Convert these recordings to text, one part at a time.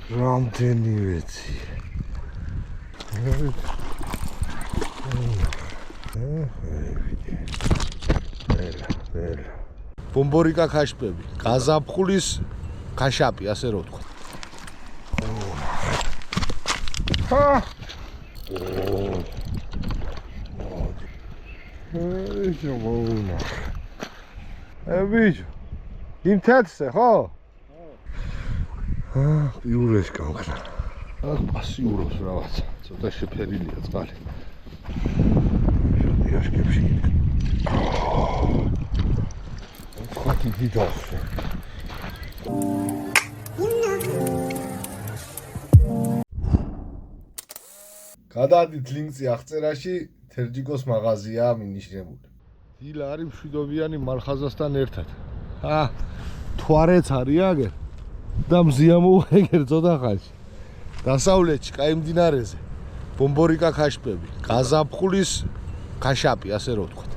რამდენი ვეცი. ბომბორიკა ქაშპები, გაზაფხულის ქაშაპი, ასე რომ ვთქვა. ბიჭო, იმ თეთრზე, ხო? პიურეს გამქრა. აქ პასიურობს რაღაცა, ცოტა შეფერილია წყალი. შოდი აშკებში. ხათი დიდავს. გადადით ლინკი აღწერაში, თერჯიკოს მაღაზიაა მინიშნებული. დილა არის მშვიდობიანი მალხაზასთან ერთად. თვარეც არის აგერ და მზია მოუღეგერ ცოტა ხანში. დასავლეთში, კაი მდინარეზე, ბომბორიკა ქაშპები, გაზაფხულის ქაშაპი, ასე რომ ვთქვათ.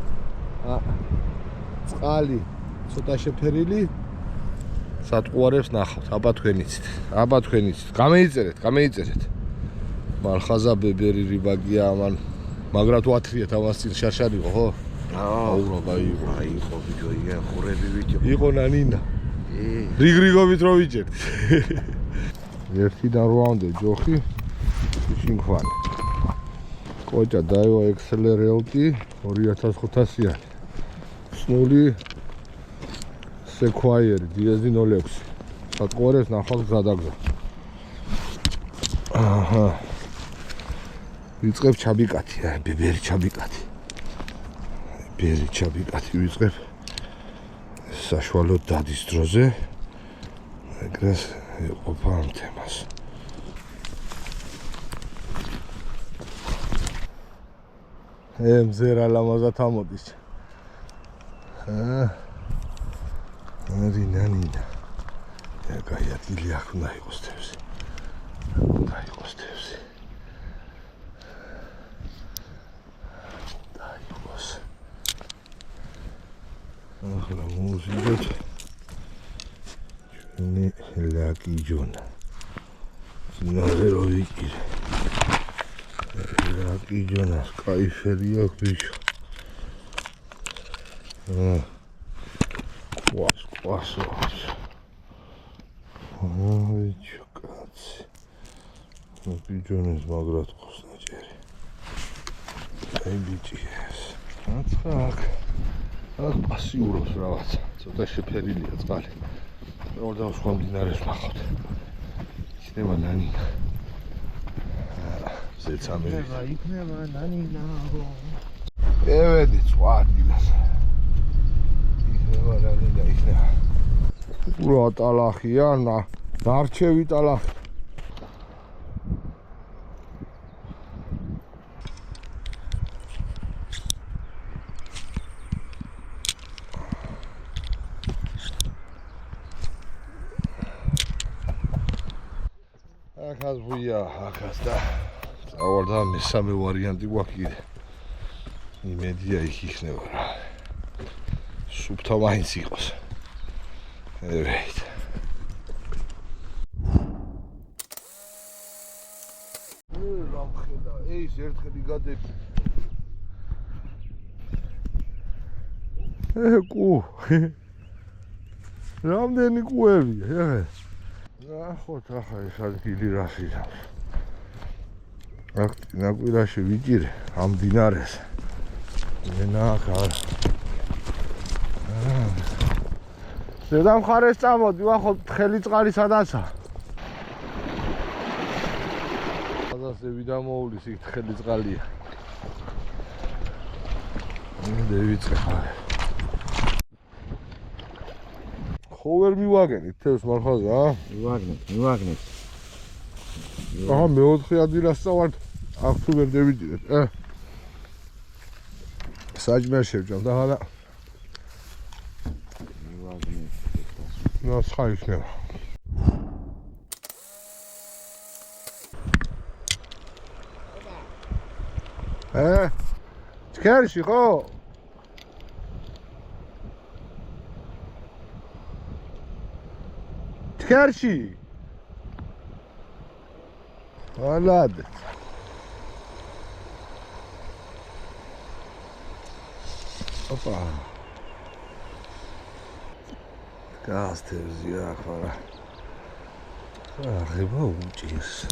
წყალი ცოტა შეფერილი, სატყუარებს ნახავთ, აბა თქვენიცით. გამეიწერეთ. მალხაზა ბებერი რიბაგია ამან, მაგრად ვათრიეთ ამას წინ შარშარიყო, ხო? აურობა იყო ბიჭო, ხურები ბიჭო. იყო ნანინა. რიგრიგობით რო ვიჭერთ. 1-დან 8-მდე ჯოხი, შინხვანი. კოჭა დაევა XLRLT 2500-იანი. სნული Sequoia დიეზი 06. სატყუარებს ნახავთ გზადაგზა. ვიწყებ ჩაბიკათი, ბებერი ჩაბიკათი. ვიწყებ საშუალოდ დადის დროზე. ეგრეს იყოფა ამ თემას. მზერა ლამაზად ამოდის. ნანინა. გაიათილი აქ უნდა იყოს თევზი. ახლა მოვიზიდოთ ჩვენი ლაკი ჯონა. ძინაზე რო ვიკირე. ლაკი ჯონას кайფერი აქვს ბიჭო. ყვას. ბიჭო კაცი. ლაკი ჯონას მაგრად ყავს ნაჭერი. აი ბიჭიეს. აცხაკ. აქ პასიურობს რაღაცა, ცოტა შეფერილია წყალი. ორ და სხვა მდინარეს ნახავთ. იქნება ნანინა. იქნება ნანინა. ევედი წვადილას. იქნება ნანინა. უბრალო ტალახია, ნარჩევი ტალახი. ახას და წავარდა მესამე ვარიანტი გვაქვს კიდე. იმედია იქ იქნება რა. სუფთა მაინც იყოს. ევეით. რამხედა, ეს ერთხელი გადები. რამდენი კუებია, ნახოთ ახლა ეს ადგილი რას იზამს. აქ ნაკვირაში ვიჭირე ამ მდინარეს. ნახ არა. ზედა მხარეს წამოდი, ვახო თხელი წყალი სადაცაა. სადაც ვიდამოულის იქ თხელი წყალია. ვიწყებ. ხო ვერ მივაგენით თევს მალხაზა? მივაგნეთ. მეოთხე ადგილას წავართ, აქ თუ ვერ დავიჭირეთ. საჯმერ შევჭამ და ხადა. მივაგნეთ. ცხა იქნება. ჩქერში ხო? ჩქერში. Молодец. Опа. Кастерзия хвала. Рыба учишь.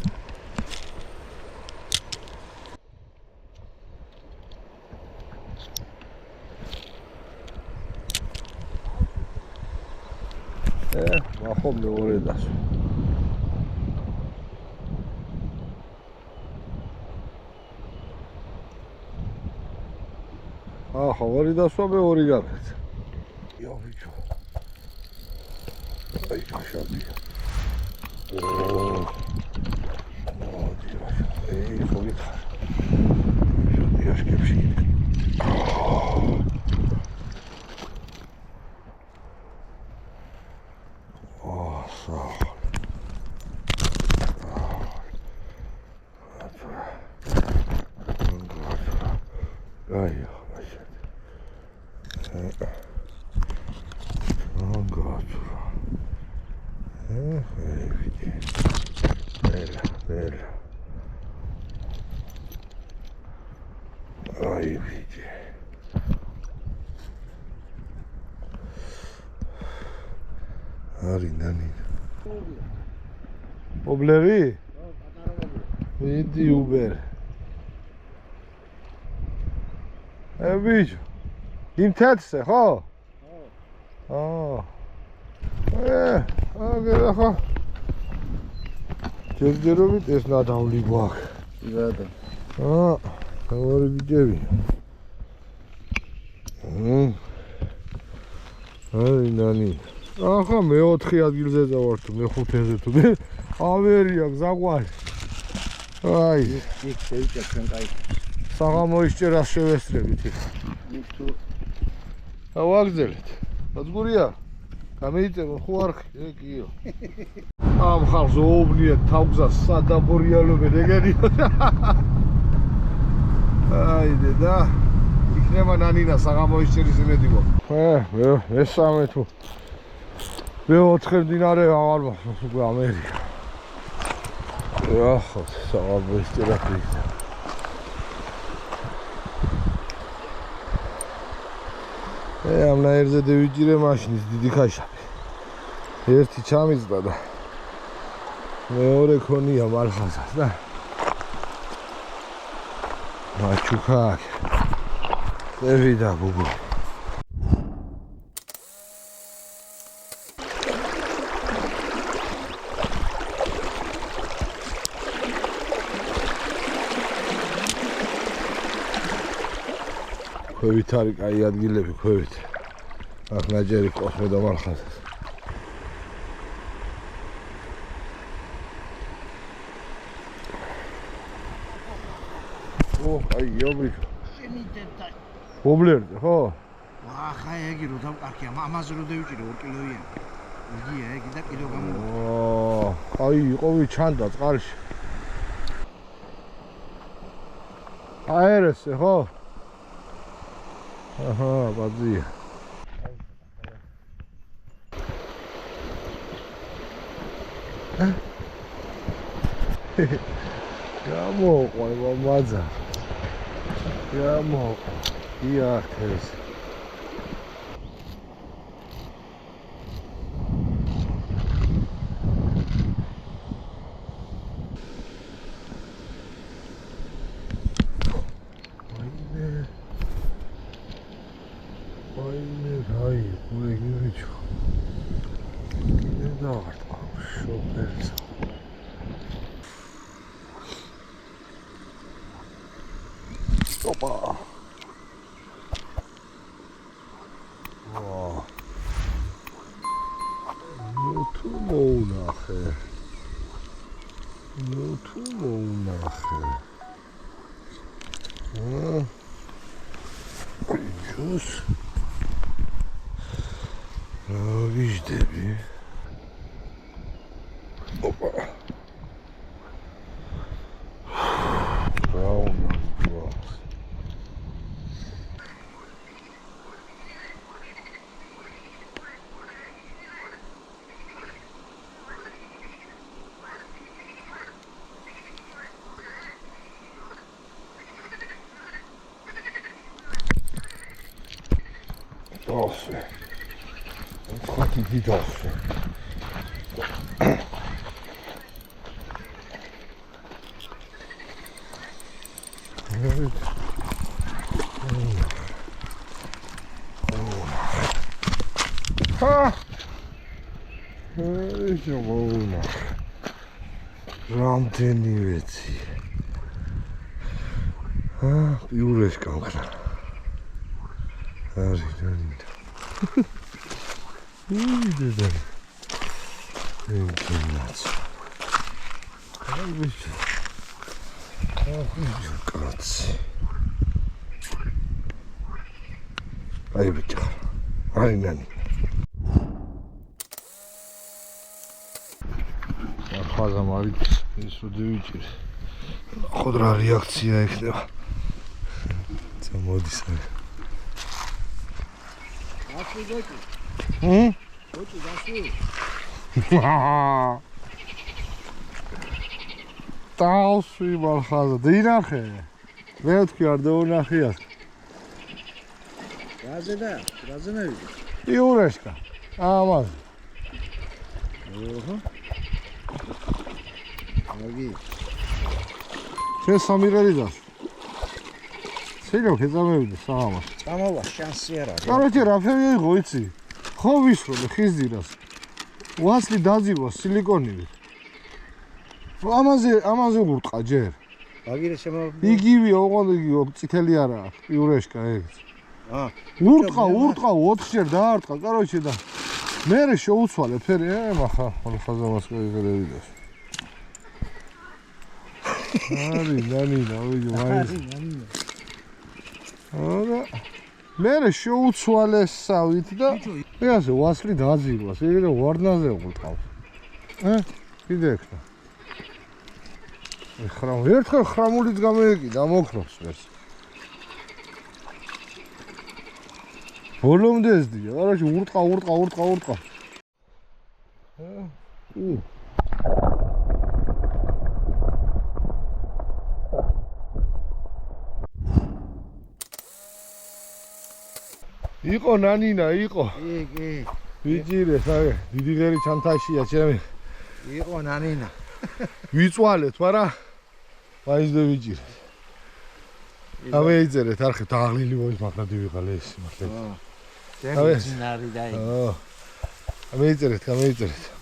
Махом მეორე დასვა. ახლა ორი დასვა მე ორი გამეცა. იო ბიჭო. აი ხაშაბია. ეი ხოგი ხარ. შოდი აშკებში. Ai, vidi. Ari nani. Oblevi? Vidi Uber. Bicho. Im tetse, ხო? აგერა ხო? ჯერჯერობით ეს ნადავლი გვაქვს. ზადა. ორი ბიჭები. აი ნანი. ახლა მე-4 ადგილზე წავარ თუ მე-5-ზე თუ მე ავერია გზაგვარი. აი, იქ შევიჭერ ჩვენ კაი. საღამოის ჭერას შევესწრებით იქ. იქ თუ ავაგზელეთ. დაწგურია. გამეიწევო ხო არხი? ეკიო. ამ ხალხს ოუბნია თავგზას სადაბორიალობენ ეგენია. აი და იქნება ნანინა საღამოის ჭერის იმედი გვაქვს. მესამე თუ მე-4 მდინარე აღარ მახსოვს უკვე ამერიკა. ახლა საღამოის ჭერა ხდება. ამ ნაერზე დავიჭირე მაშინის დიდი ხაშაბი. ერთი ჩამიწდა და მეორე ქონია მალხაზას და მაჩუქაკ. წევიდა გუგუ. ქვევით არის კაი ადგილები ქვევით. აქ ნაჯერი კოსმე და მალხაზას. აი იობრიქო. შენიდეთ. ობლერზე, ხო? ახლა ეგი რო დავკარქია, ამაზე რო დავიჭირო 2 კილოიანი. იგია ეგი და კილო გამო. აი იყოვი ჩანდა წყალში. აერესე, ხო? აჰა, ბაძია. გამოყვა მამაძა. გამოყვა. იახეს. აი, გული გიჩო. და ვარტყა შოპერს. Opa! Oh. Nu tu monache. Nu tu monache. Juice. Vиждеби. Opa. Brown. დავსვე. ხათი დიდავსვე. Жовна. Რამდენი ვეცი. იურეს გამხდა. არის დანიდა. იდედა. ენკინაც. აი ვიცი. კაცი. აი ბიჭა. აი ნანი. ხაზა მარიც ის უდივიჭირ. ხოდ რა რეაქცია ექნება. მოდის აი. ასი გოჭი. გოჭი დასი. ტავსვი მალხაზა დინახე. მე ვთქვი არ დაუნახიათ. რაზე მევიდე? იურეშკა. ამას. ოჰო. აგი. შენ სამიღერი დას. შეიძლება ხეწამევიდე საღამოს. წამოვა შანსი არ არის. კაროჩე რაფერი იყო იცი? ხო ვისროლე ხიზირას. ვასლი დაძირვა სილიკონივით. ამაზე ურტყა ჯერ. აგირე შემო. იგივეა ოღონდ იგივე წითელი არაა იურეშკა ეგ. ურტყა 4-ჯერ დაარტყა კაროჩე და მერე შეუცვალე ფერი მახა ხაზამას ყიდევიდეს. არის ნანინა ვიგო მაინც. არა მერე შეუცვალესავით და ესე ვასლი დაძირვას ეგრე ვარდნაზე უყურტყავს. კიდე ექნა. ერთხელ ხრამულიც გამოეკიდა მოკრობს ეს. ბოლომდე ესდია, კაროჩე ურტყა. იყო ნანინა, იყო. კი. ვიჭირეს, აი, დიდი ღერი ჩანთაშია ჩემი. იყო ნანინა. ვიწვალეთ, მაგრამ მაინც და ვიჭირეთ. ამეიწერეთ, არხი დაღლილი მოის მაგნადი ვიღალე ეს მართლა. დენარი დაი. ამეიწერეთ.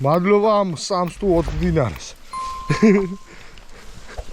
მადლობა ამ 3 თუ 4 დინარს.